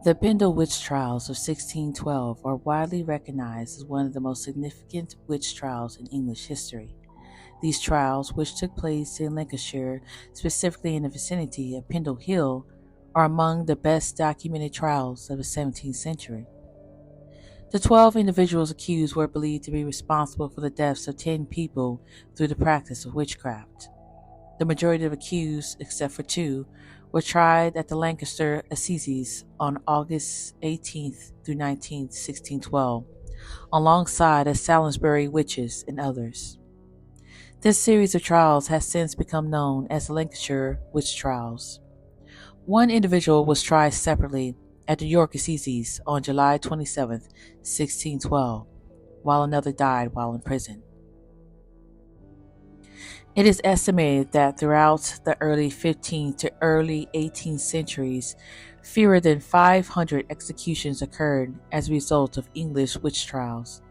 The Pendle witch trials of 1612 are widely recognized as one of the most significant witch trials in English history. These trials, which took place in Lancashire, specifically in the vicinity of Pendle Hill, are among the best documented trials of the 17th century. The 12 individuals accused were believed to be responsible for the deaths of 10 people through the practice of witchcraft. The majority of accused, except for two, were tried at the Lancaster Assizes on August 18th through 19th, 1612, alongside the Salisbury witches and others. This series of trials has since become known as the Lancashire witch trials. One individual was tried separately at the York Assizes on July 27th, 1612, while another died while in prison. It is estimated that throughout the early 15th to early 18th centuries, fewer than 500 executions occurred as a result of English witch trials.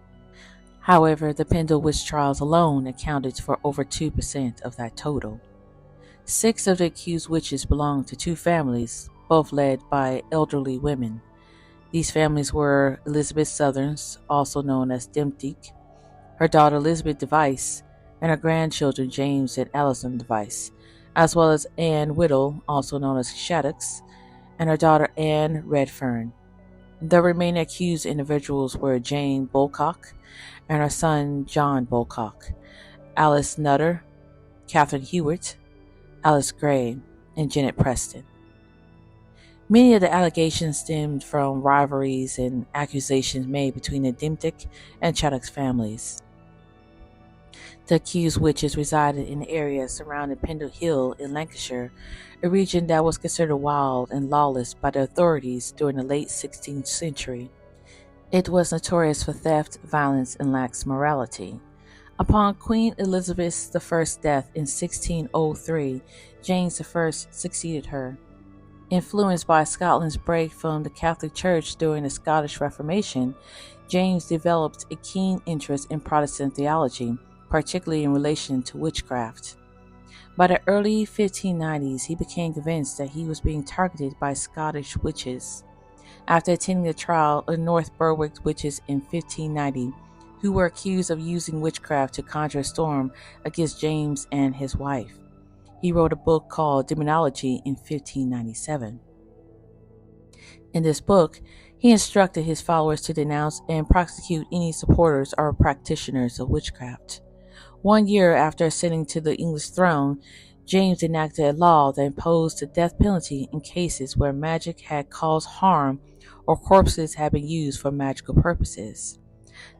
However, the Pendle witch trials alone accounted for over 2% of that total. 6 of the accused witches belonged to 2 families, both led by elderly women. These families were Elizabeth Southerns, also known as Dempsey, her daughter Elizabeth Device, and her grandchildren James and Alison Device, as well as Anne Whittle, also known as Shaddocks, and her daughter Anne Redfern. The remaining accused individuals were Jane Bulcock and her son John Bulcock, Alice Nutter, Catherine Hewitt, Alice Gray, and Janet Preston. Many of the allegations stemmed from rivalries and accusations made between the Dempsey and Shaddocks families. The accused witches resided in the area surrounding Pendle Hill in Lancashire, a region that was considered wild and lawless by the authorities during the late 16th century. It was notorious for theft, violence, and lax morality. Upon Queen Elizabeth I's death in 1603, James I succeeded her. Influenced by Scotland's break from the Catholic Church during the Scottish Reformation, James developed a keen interest in Protestant theology, particularly in relation to witchcraft. By the early 1590s, he became convinced that he was being targeted by Scottish witches. After attending the trial of the North Berwick witches in 1590, who were accused of using witchcraft to conjure a storm against James and his wife, he wrote a book called Demonology in 1597. In this book, he instructed his followers to denounce and prosecute any supporters or practitioners of witchcraft. 1 year after ascending to the English throne, James enacted a law that imposed the death penalty in cases where magic had caused harm or corpses had been used for magical purposes.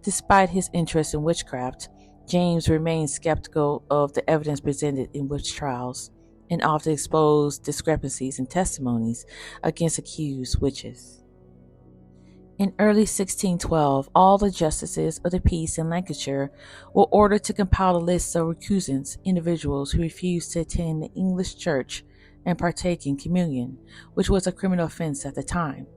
Despite his interest in witchcraft, James remained skeptical of the evidence presented in witch trials and often exposed discrepancies in testimonies against accused witches. In early 1612, all the justices of the peace in Lancashire were ordered to compile a list of recusants, individuals who refused to attend the English church and partake in communion, which was a criminal offense at the time.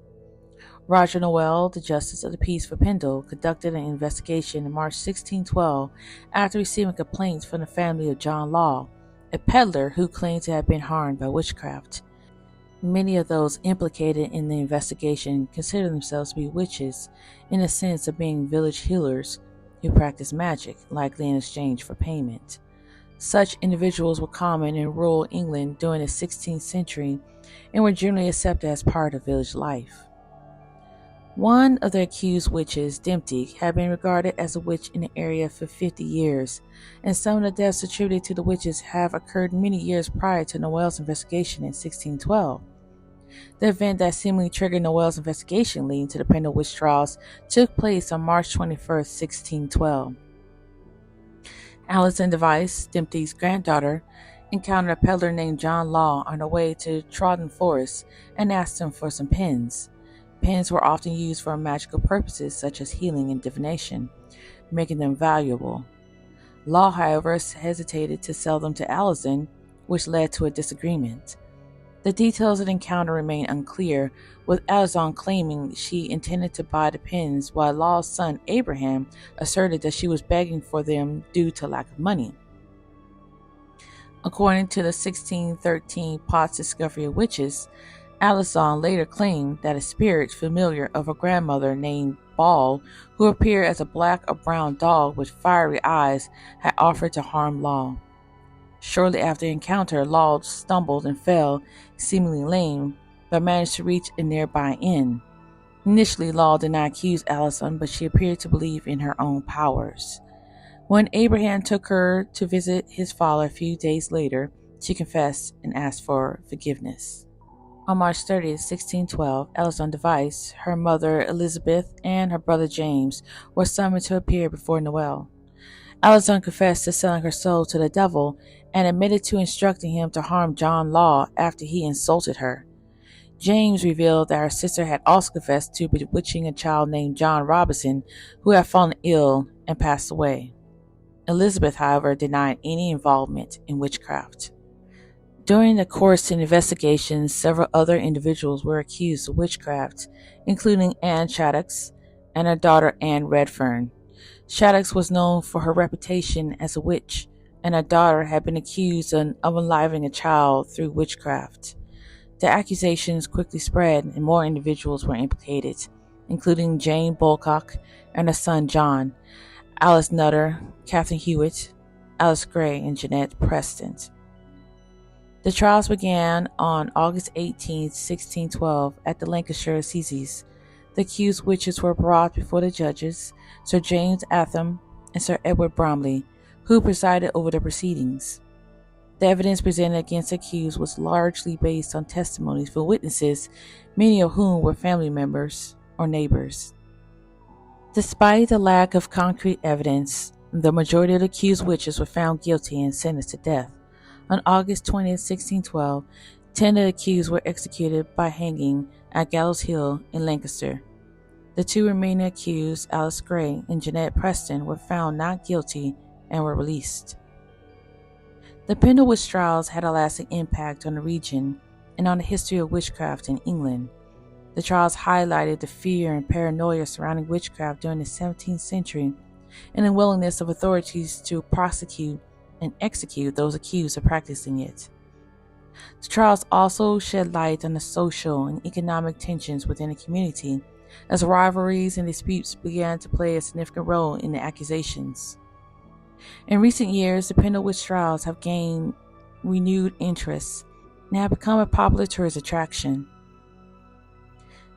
Roger Noel, the justice of the peace for Pendle, conducted an investigation in March 1612 after receiving complaints from the family of John Law, a peddler who claimed to have been harmed by witchcraft. Many of those implicated in the investigation considered themselves to be witches in the sense of being village healers who practiced magic, likely in exchange for payment. Such individuals were common in rural England during the 16th century and were generally accepted as part of village life. One of the accused witches, Dempsey, had been regarded as a witch in the area for 50 years, and some of the deaths attributed to the witches have occurred many years prior to Noel's investigation in 1612. The event that seemingly triggered Noel's investigation leading to the Pendle witch trials took place on March 21, 1612. Alison Device, Dempsey's granddaughter, encountered a peddler named John Law on her way to Trodden Forest and asked him for some pins. Pins were often used for magical purposes such as healing and divination, making them valuable. Law, however, hesitated to sell them to Alison, which led to a disagreement. The details of the encounter remain unclear, with Alison claiming she intended to buy the pins while Law's son Abraham asserted that she was begging for them due to lack of money. According to the 1613 Potts Discovery of Witches, Alison later claimed that a spirit familiar of her grandmother named Ball, who appeared as a black or brown dog with fiery eyes, had offered to harm Law. Shortly after the encounter, Law stumbled and fell, seemingly lame, but managed to reach a nearby inn. Initially, Law did not accuse Alison, but she appeared to believe in her own powers. When Abraham took her to visit his father a few days later, she confessed and asked for forgiveness. On March 30th, 1612, Alison Device, her mother Elizabeth, and her brother James were summoned to appear before Noel. Alison confessed to selling her soul to the devil and admitted to instructing him to harm John Law after he insulted her. James revealed that her sister had also confessed to bewitching a child named John Robinson, who had fallen ill and passed away. Elizabeth, however, denied any involvement in witchcraft. During the course of investigations, several other individuals were accused of witchcraft, including Anne Shaddocks and her daughter Anne Redfern. Shaddocks was known for her reputation as a witch, and her daughter had been accused of unaliving a child through witchcraft. The accusations quickly spread, and more individuals were implicated, including Jane Bulcock and her son John, Alice Nutter, Catherine Hewitt, Alice Gray, and Jeanette Preston. The trials began on August 18, 1612, at the Lancashire Assizes. The accused witches were brought before the judges, Sir James Atham and Sir Edward Bromley, who presided over the proceedings. The evidence presented against the accused was largely based on testimonies from witnesses, many of whom were family members or neighbors. Despite the lack of concrete evidence, the majority of the accused witches were found guilty and sentenced to death. On August 20, 1612, 10 of the accused were executed by hanging at Gallows Hill in Lancashire. The two remaining accused, Alice Gray and Jeanette Preston, were found not guilty and were released. The Pendle witch trials had a lasting impact on the region and on the history of witchcraft in England. The trials highlighted the fear and paranoia surrounding witchcraft during the 17th century and the willingness of authorities to prosecute and execute those accused of practicing it. The trials also shed light on the social and economic tensions within the community, as rivalries and disputes began to play a significant role in the accusations. In recent years, the Pendle witch trials have gained renewed interest and have become a popular tourist attraction.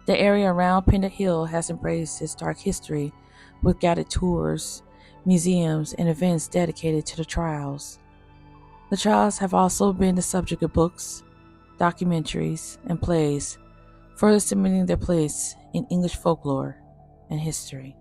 The area around Pendle Hill has embraced its dark history with guided tours, museums, and events dedicated to the trials. The trials have also been the subject of books, documentaries, and plays, further cementing their place in English folklore and history.